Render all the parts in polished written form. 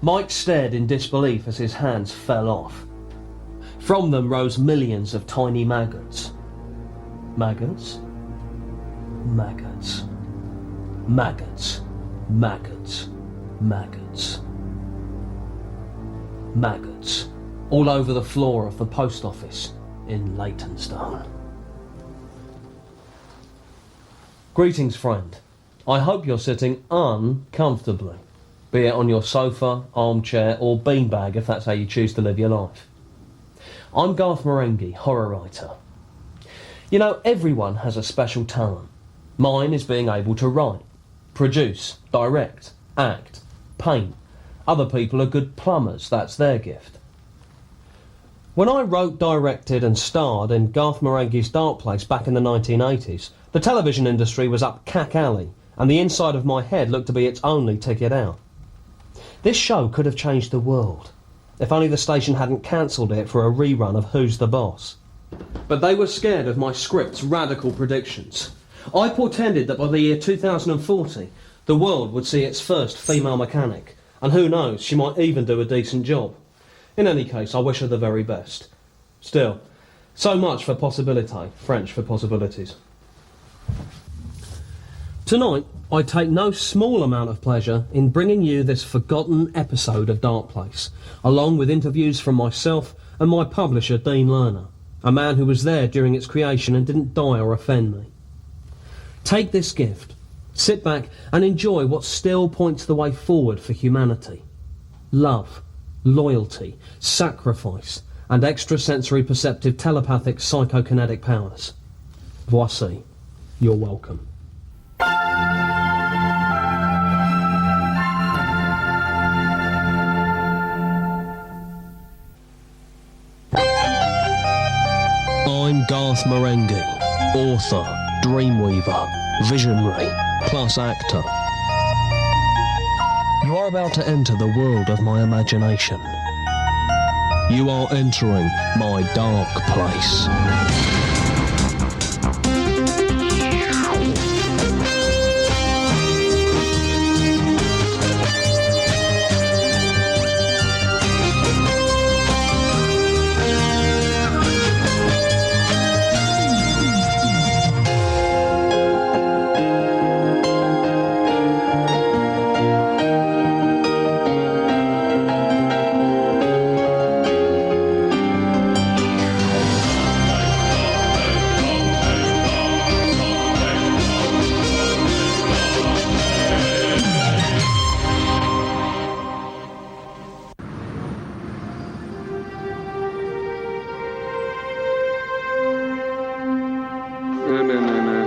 Mike stared in disbelief as his hands fell off. From them rose millions of tiny maggots. Maggots? Maggots. Maggots. Maggots. Maggots. Maggots. All over the floor of the post office in Leytonstone. Greetings, friend. I hope you're sitting uncomfortably, be it on your sofa, armchair or beanbag if that's how you choose to live your life. I'm Garth Marenghi, horror writer. You know, everyone has a special talent. Mine is being able to write, produce, direct, act, paint. Other people are good plumbers, that's their gift. When I wrote, directed and starred in Garth Marenghi's Darkplace back in the 1980s, the television industry was up Cack Alley, and the inside of my head looked to be its only ticket out. This show could have changed the world, if only the station hadn't cancelled it for a rerun of Who's the Boss. But they were scared of my script's radical predictions. I portended that by the year 2040, the world would see its first female mechanic, and who knows, she might even do a decent job. In any case, I wish her the very best. Still, so much for possibility, French for possibilities. Tonight, I take no small amount of pleasure in bringing you this forgotten episode of Darkplace, along with interviews from myself and my publisher, Dean Lerner, a man who was there during its creation and didn't die or offend me. Take this gift, sit back and enjoy what still points the way forward for humanity. Love, loyalty, sacrifice, and extrasensory perceptive telepathic psychokinetic powers. Voici. You're welcome. I'm Garth Marenghi, author, dreamweaver, visionary, plus actor. You are about to enter the world of my imagination. You are entering my dark place. No.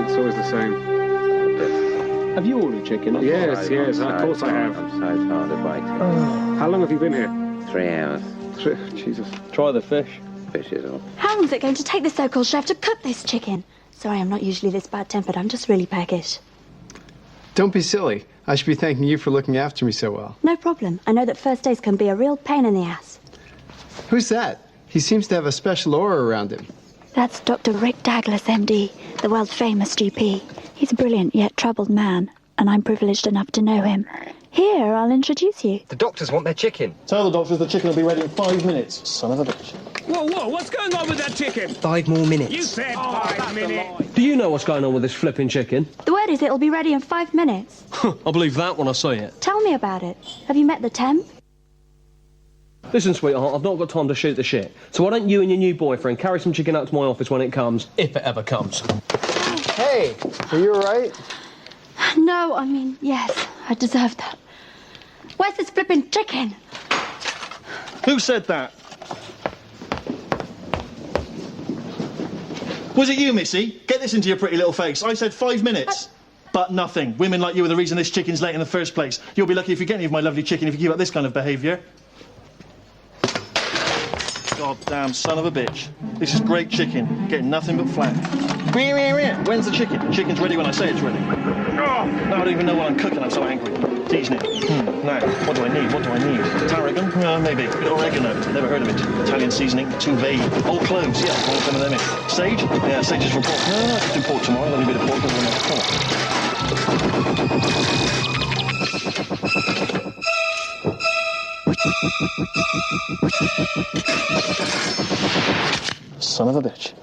It's always the same. Have you ordered chicken? Yes, of course I have. I'm so tired of waiting. How long have you been here? 3 hours. Jesus. Try the fish. Fish is all. How long is it going to take the so-called chef to cook this chicken? Sorry, I'm not usually this bad-tempered. I'm just really peckish. Don't be silly. I should be thanking you for looking after me so well. No problem. I know that first days can be a real pain in the ass. Who's that? He seems to have a special aura around him. That's Dr. Rick Douglas, MD, the world-famous GP. He's a brilliant yet troubled man, and I'm privileged enough to know him. Here, I'll introduce you. The doctors want their chicken. Tell the doctors the chicken will be ready in 5 minutes. Son of a bitch. Whoa, what's going on with that chicken? 5 more minutes. You said 5 minutes. Do you know what's going on with this flipping chicken? The word is it'll be ready in 5 minutes. I'll believe that when I see it. Tell me about it. Have you met the temp? Listen, sweetheart, I've not got time to shoot the shit. So why don't you and your new boyfriend carry some chicken out to my office when it comes, if it ever comes. Hey, are you all right? No, I mean, yes, I deserve that. Where's this flipping chicken? Who said that? Was it you, Missy? Get this into your pretty little face. I said 5 minutes. But nothing. Women like you are the reason this chicken's late in the first place. You'll be lucky if you get any of my lovely chicken if you keep up this kind of behaviour. Goddamn son of a bitch. This is great chicken. Getting nothing but flack. When's the chicken? The chicken's ready when I say it's ready. Oh, I don't even know what I'm cooking. I'm so angry. Seasoning. Now, what do I need? Tarragon? Maybe. A bit of oregano. Never heard of it. Italian seasoning. Too vague. Old cloves. Yeah, all some of them in. Sage? Yeah, sage is for pork. No, I can do pork tomorrow. Let me bit of pork over the next pork. Son of a bitch.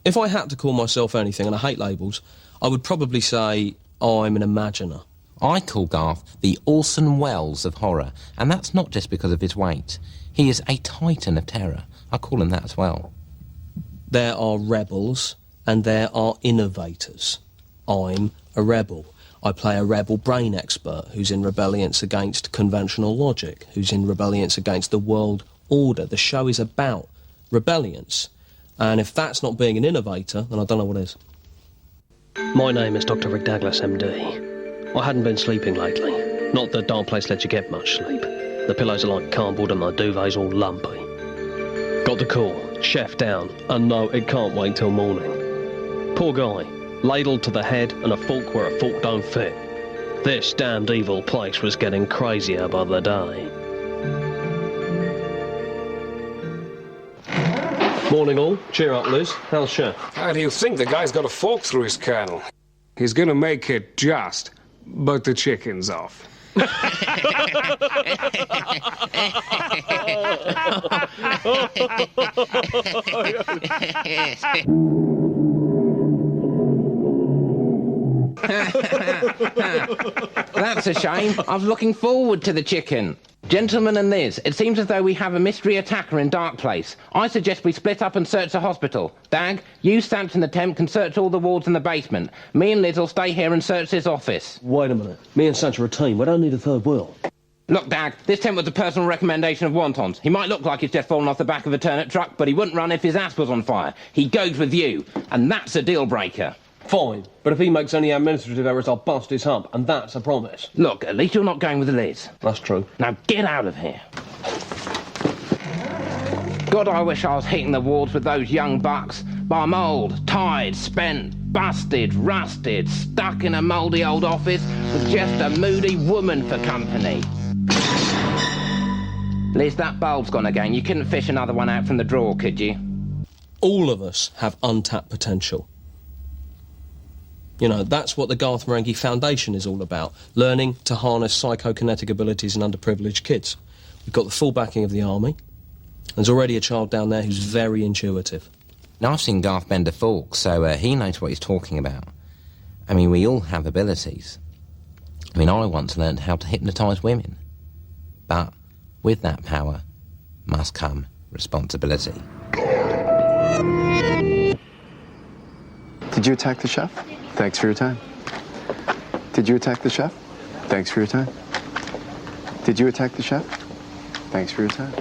If I had to call myself anything, and I hate labels, I would probably say I'm an imaginer. I call Garth the Orson Welles of horror, and that's not just because of his weight. He is a titan of terror. I call him that as well. There are rebels, and there are innovators. I'm a rebel. I play a rebel brain expert who's in rebelliance against conventional logic, who's in rebelliance against the world order. The show is about rebelliance. And if that's not being an innovator, then I don't know what is. My name is Dr. Rick Douglas, MD. I hadn't been sleeping lately. Not that Darkplace lets you get much sleep. The pillows are like cardboard and my duvet's all lumpy. Got the call, chef down, and no, it can't wait till morning. Poor guy, ladled to the head and a fork where a fork don't fit. This damned evil place was getting crazier by the day. Morning all. Cheer up, Liz. How's chef? How do you think the guy's got a fork through his kernel? He's gonna make it just, but the chicken's off. That's a shame. I was looking forward to the chicken. Gentlemen and Liz, it seems as though we have a mystery attacker in Darkplace. I suggest we split up and search the hospital. Dag, you, Stamps and the Temp can search all the wards in the basement. Me and Liz will stay here and search this office. Wait a minute. Me and Sanch are a team. We don't need a third wheel. Look, Dag, this Temp was a personal recommendation of Wontons. He might look like he's just fallen off the back of a turnip truck, but he wouldn't run if his ass was on fire. He goes with you, and that's a deal breaker. Fine, but if he makes any administrative errors, I'll bust his hump, and that's a promise. Look, at least you're not going with Liz. That's true. Now get out of here. God, I wish I was hitting the wards with those young bucks. But I'm old, tired, spent, busted, rusted, stuck in a mouldy old office with just a moody woman for company. Liz, that bulb's gone again. You couldn't fish another one out from the drawer, could you? All of us have untapped potential. You know, that's what the Garth Marenghi Foundation is all about, learning to harness psychokinetic abilities in underprivileged kids. We've got the full backing of the army. There's already a child down there who's very intuitive. Now, I've seen Garth bend a fork, so he knows what he's talking about. I mean, we all have abilities. I mean, I once learned how to hypnotise women. But with that power must come responsibility. Did you attack the chef? Thanks for your time. Did you attack the chef? Thanks for your time. Did you attack the chef? Thanks for your time.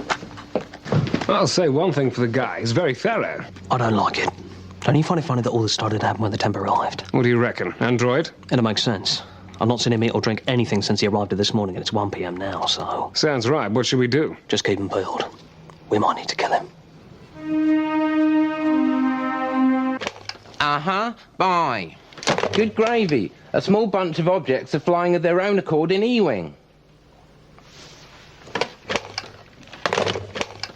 I'll say one thing for the guy. He's very thorough. I don't like it. Don't you find it funny that all this started to happen when the temp arrived? What do you reckon? Android? And it makes sense. I've not seen him eat or drink anything since he arrived this morning, and it's 1 p.m. now, so... Sounds right. What should we do? Just keep him peeled. We might need to kill him. Uh-huh. Bye. Good gravy. A small bunch of objects are flying of their own accord in E-Wing.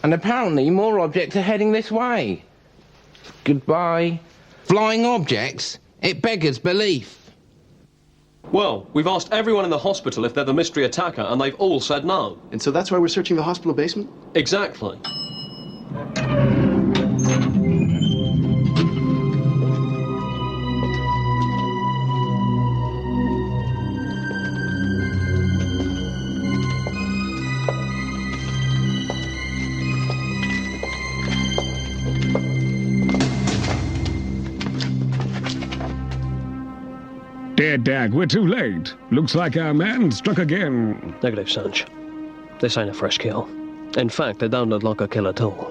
And apparently more objects are heading this way. Goodbye. Flying objects? It beggars belief. Well, we've asked everyone in the hospital if they're the mystery attacker, and they've all said no. And so that's why we're searching the hospital basement? Exactly. Dear Dag, we're too late. Looks like our man struck again. Negative, Sanch. This ain't a fresh kill. In fact, it don't look like a kill at all.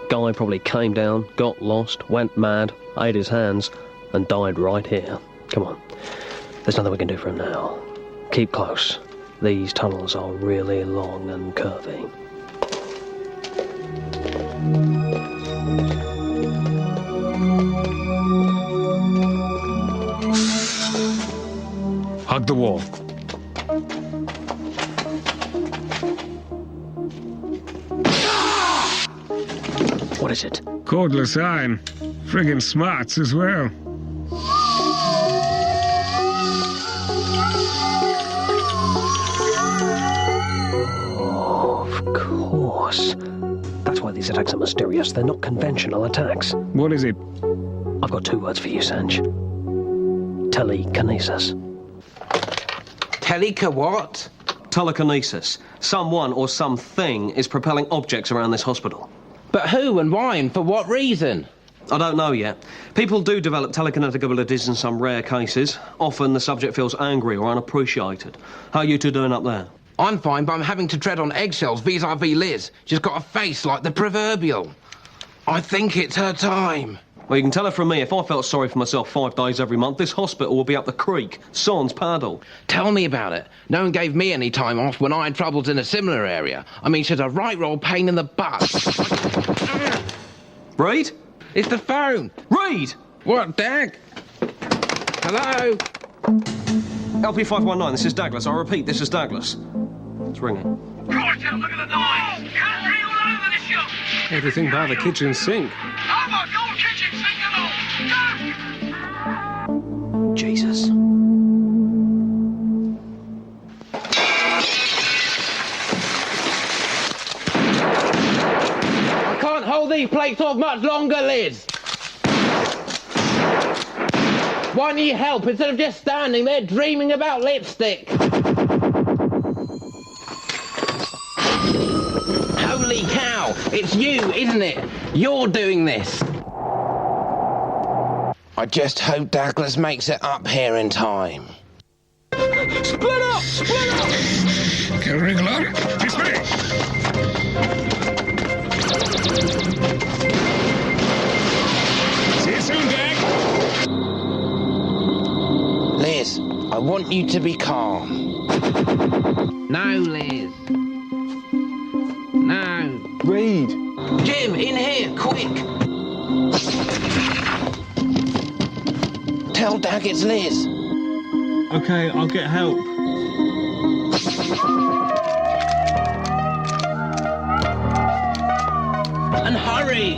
Guy probably came down, got lost, went mad, ate his hands, and died right here. Come on. There's nothing we can do for him now. Keep close. These tunnels are really long and curvy. Hug the wall. What is it? Cordless iron. Friggin' smarts as well. Of course. That's why these attacks are mysterious. They're not conventional attacks. What is it? I've got 2 words for you, Sanj. Telekinesis. Teleka what? Telekinesis. Someone or something is propelling objects around this hospital. But who and why and for what reason? I don't know yet. People do develop telekinetic abilities in some rare cases. Often the subject feels angry or unappreciated. How are you two doing up there? I'm fine, but I'm having to tread on eggshells vis-à-vis Liz. She's got a face like the proverbial. I think it's her time. Well, you can tell her from me, if I felt sorry for myself 5 days every month, this hospital will be up the creek. Sans paddle. Tell me about it. No one gave me any time off when I had troubles in a similar area. I mean, she's a right roll pain in the butt. Reed? It's the phone. Reed! What, Dag? Hello? LP519, this is Douglas. I repeat, this is Douglas. It's ringing. Christ, look at the noise! Country all over the shop! Everything by the kitchen sink. Oh my God, kitchen sink and all! Jesus. I can't hold these plates off much longer, Liz. Why don't you help instead of just standing there dreaming about lipstick? Holy cow! It's you, isn't it? You're doing this. I just hope Douglas makes it up here in time. Split up! Split up! Can ring along? This way. See you soon, Dag. Liz, I want you to be calm. No, Liz. No. Reed! Jim, in here, quick! Tell Dag it's Liz. Okay, I'll get help. And hurry!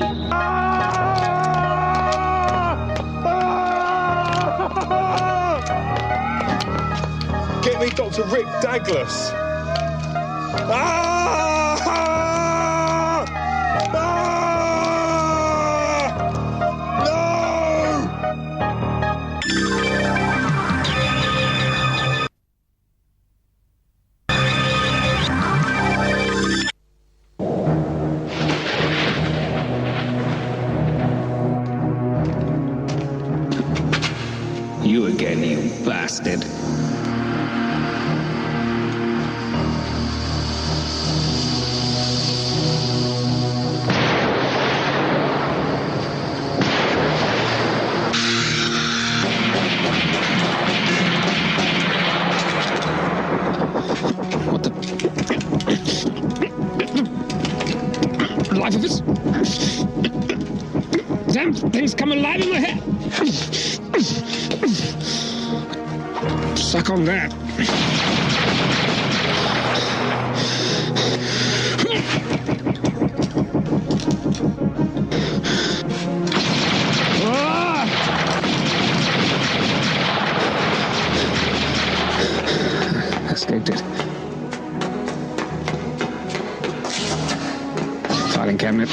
Get me Dr. Rick Douglas. You again, you bastard. What the... life of us? Damn things come alive in my head. Suck on that. Escaped it. Filing cabinet.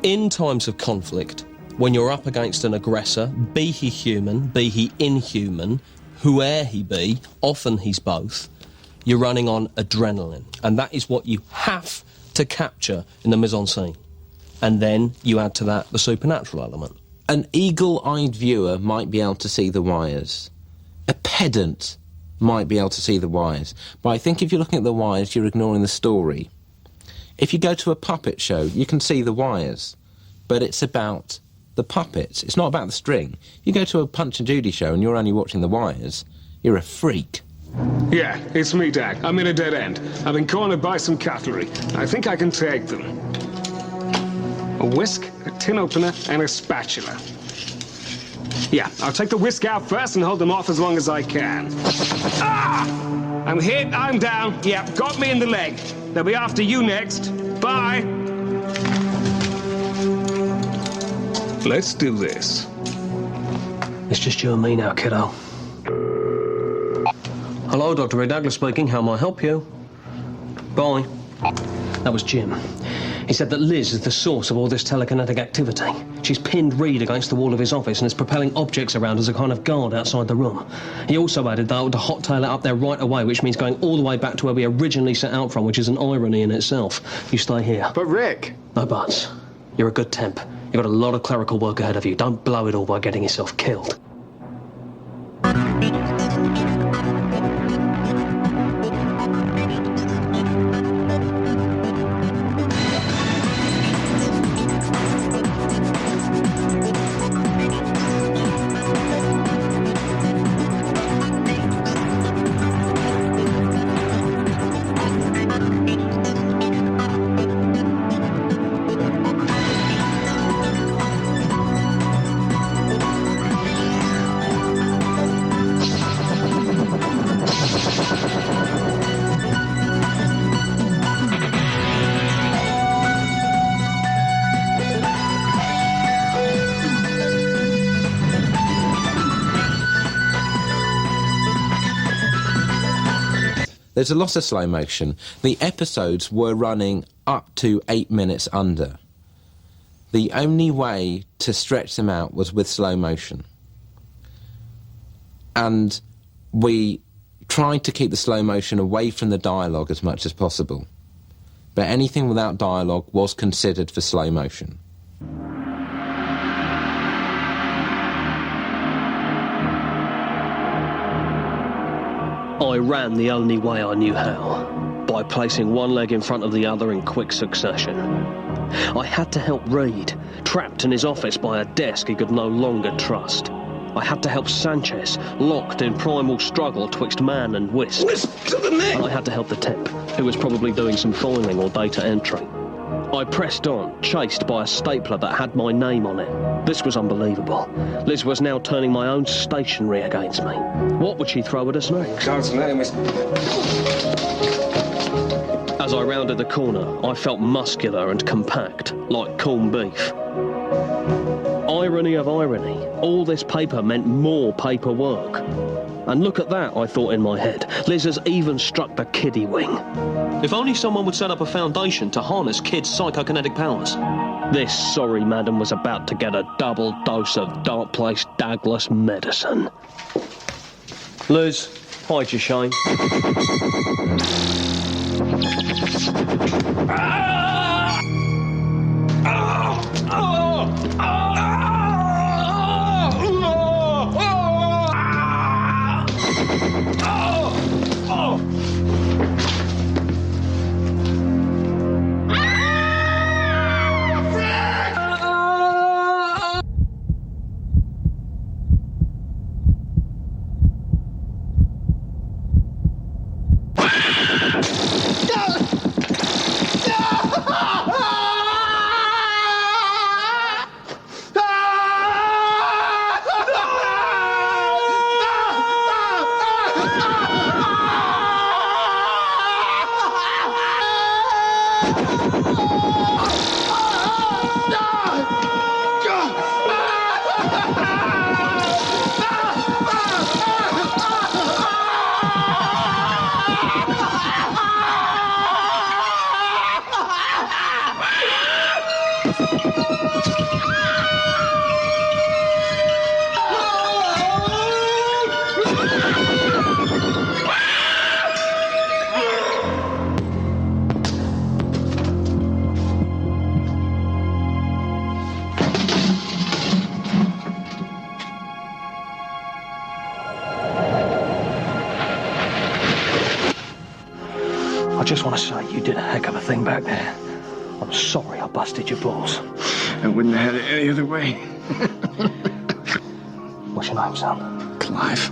In times of conflict, when you're up against an aggressor, be he human, be he inhuman, whoe'er he be, often he's both, you're running on adrenaline. And that is what you have to capture in the mise-en-scene. And then you add to that the supernatural element. An eagle-eyed viewer might be able to see the wires. A pedant might be able to see the wires. But I think if you're looking at the wires, you're ignoring the story. If you go to a puppet show, you can see the wires. But it's about the puppets. It's not about the string. You go to a Punch and Judy show and you're only watching the wires. You're a freak. Yeah, it's me, Dag. I'm in a dead end. I've been cornered by some cutlery. I think I can take them. A whisk, a tin opener, and a spatula. Yeah, I'll take the whisk out first and hold them off as long as I can. Ah! I'm hit, I'm down. Yeah, got me in the leg. They'll be after you next. Bye. Let's do this. It's just you and me now, kiddo. Hello, Dr. Rick Douglas speaking. How may I help you? Bye. That was Jim. He said that Liz is the source of all this telekinetic activity. She's pinned Reed against the wall of his office and is propelling objects around as a kind of guard outside the room. He also added that I would hot-tail it up there right away, which means going all the way back to where we originally set out from, which is an irony in itself. You stay here. But Rick! No buts. You're a good temp. You've got a lot of clerical work ahead of you. Don't blow it all by getting yourself killed. There's a lot of slow motion. The episodes were running up to 8 minutes under. The only way to stretch them out was with slow motion. And we tried to keep the slow motion away from the dialogue as much as possible. But anything without dialogue was considered for slow motion. I ran the only way I knew how, by placing one leg in front of the other in quick succession. I had to help Reed, trapped in his office by a desk he could no longer trust. I had to help Sanchez, locked in primal struggle twixt man and wisp. And I had to help the temp, who was probably doing some filing or data entry. I pressed on, chased by a stapler that had my name on it. This was unbelievable. Liz was now turning my own stationery against me. What would she throw at us next? God's name is... As I rounded the corner, I felt muscular and compact, like corned beef. Irony of irony, all this paper meant more paperwork. And look at that, I thought in my head. Liz has even struck the kiddie wing. If only someone would set up a foundation to harness kids' psychokinetic powers. This sorry madam was about to get a double dose of Darkplace Douglas medicine. Liz, hide your shame. I just want to say you did a heck of a thing back there. I'm sorry I busted your balls. I wouldn't have had it any other way. What's your name, son? Clive.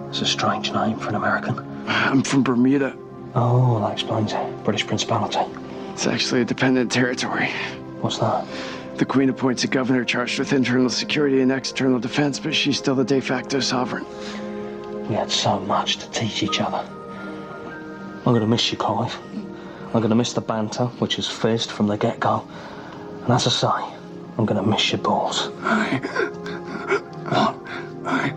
It's a strange name for an American. I'm from Bermuda. Oh, that explains it. British Principality. It's actually a dependent territory. What's that? The Queen appoints a governor charged with internal security and external defense, but she's still the de facto sovereign. We had so much to teach each other. I'm going to miss you, Clive. I'm going to miss the banter, which is fizzed from the get-go. And as I say, I'm gonna miss your balls. What? I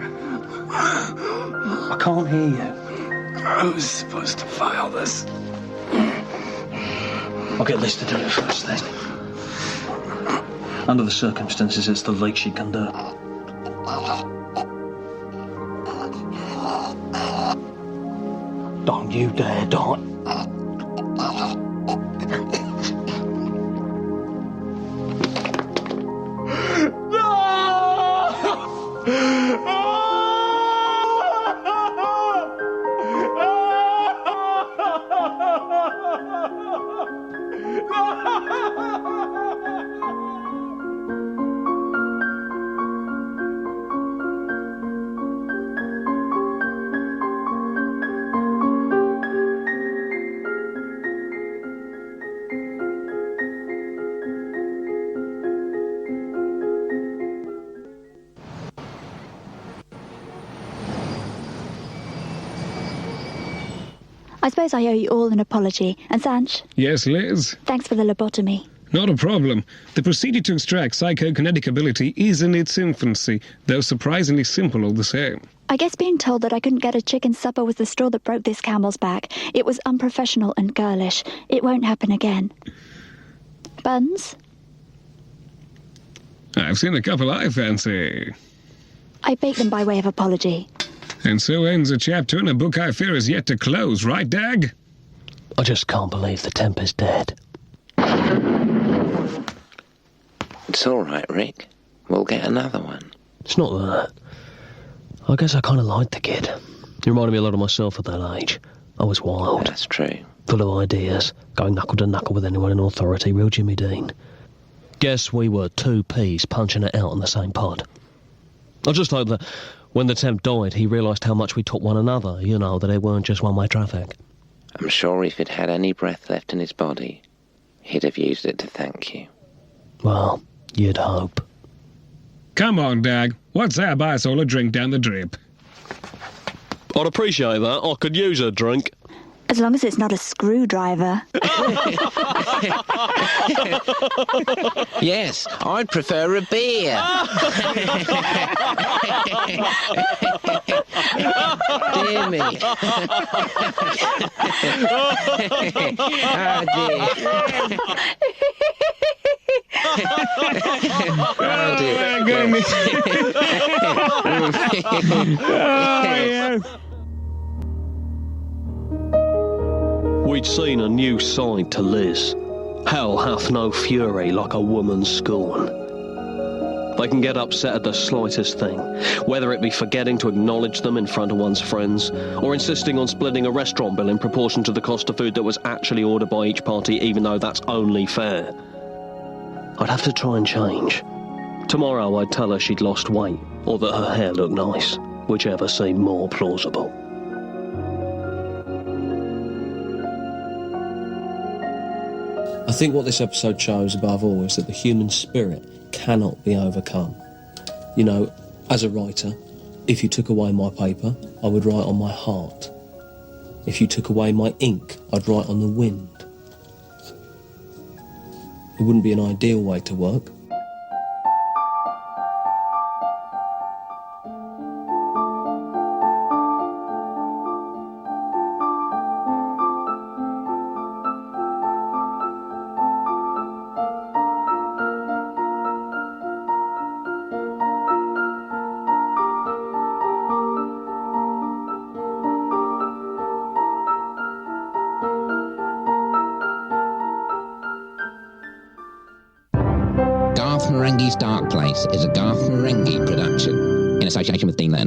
can't hear you. I was supposed to file this. I'll get Liz to do it first thing. Under the circumstances, it's the least she can do. Don't you dare die. I suppose I owe you all an apology. And Sanch, Yes, Liz? thanks for the lobotomy. Not a problem. The procedure to extract psychokinetic ability is in its infancy, though surprisingly simple all the same. I guess being told that I couldn't get a chicken supper was the straw that broke this camel's back. It was unprofessional and girlish. It won't happen again. Buns? I've seen a couple I fancy. I baked them by way of apology. And so ends a chapter in a book I fear is yet to close, right, Dag? I just can't believe the temp is dead. It's all right, Rick. We'll get another one. It's not that. I guess I kind of liked the kid. He reminded me a lot of myself at that age. I was wild. That's true. Full of ideas. Going knuckle to knuckle with anyone in authority. Real Jimmy Dean. Guess we were two peas punching it out in the same pod. I just hope that when the temp died, he realised how much we taught one another. You know, that it weren't just one-way traffic. I'm sure if he'd had any breath left in his body, he'd have used it to thank you. Well, you'd hope. Come on, Dag. What's that? Buy us all a drink down the drip. I'd appreciate that. I could use a drink. As long as it's not a screwdriver. Yes, I'd prefer a beer. Dear me. Oh, dear. Oh, dear. Goodness. We'd seen a new side to Liz. Hell hath no fury like a woman's scorn. They can get upset at the slightest thing, whether it be forgetting to acknowledge them in front of one's friends, or insisting on splitting a restaurant bill in proportion to the cost of food that was actually ordered by each party, even though that's only fair. I'd have to try and change. Tomorrow I'd tell her she'd lost weight, or that her hair looked nice, whichever seemed more plausible. I think what this episode shows above all is that the human spirit cannot be overcome. You know, as a writer, if you took away my paper, I would write on my heart. If you took away my ink, I'd write on the wind. It wouldn't be an ideal way to work. Garth Marenghi's Darkplace is a Garth Marenghi production in association with Dean Leonard.